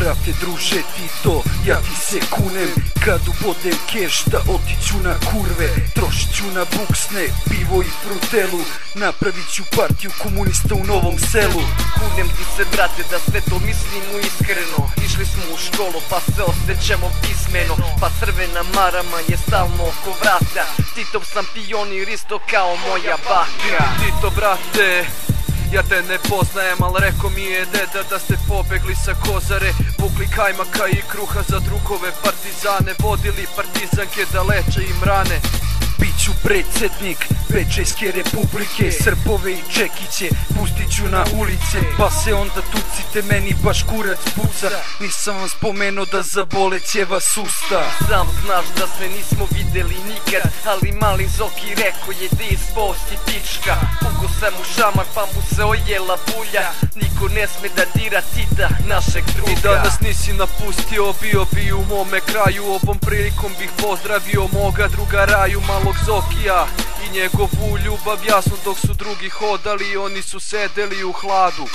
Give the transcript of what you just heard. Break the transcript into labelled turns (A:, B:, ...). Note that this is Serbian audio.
A: Brate, druže Tito, ja ti se kunem, kad ubodem keš da otiću na kurve, trošit ću na buksne, pivo i frutelu, napravit ću partiju komunista u Novom Selu.
B: Kunem ti se, brate, da sve to mislimo iskreno. Išli smo u školu pa se osjećamo pismeno, pa crvena marama je stalno oko vrata. Titov sam pionir isto kao moja baka.
C: Tito, brate, ja te ne poznajem, al reko mi je deda da ste pobegli sa Kozare, vukli kajmaka i kruha za drugove partizane, vodili partizanke da leče im rane.
A: Biću predsjednik Bečejske republike, Srbove i Čekiće pustit ću na ulice, pa se onda tucite, meni baš kurac puca, nisam vam spomenuo da zaboleće vas usta.
B: Sam znaš da se nismo videli nikad, ali mali Zoki reko je da isposti pička. Puko sam u šamar pa mu se ojela bulja, niko ne sme da dira Tita, našeg druga.
C: I danas nisi napustio, bio bi u mome kraju, ovom prilikom bih pozdravio moga druga Raju, malog Zokija i njegovu ljubav, jasno dok su drugi hodali, oni su sedeli u hladu.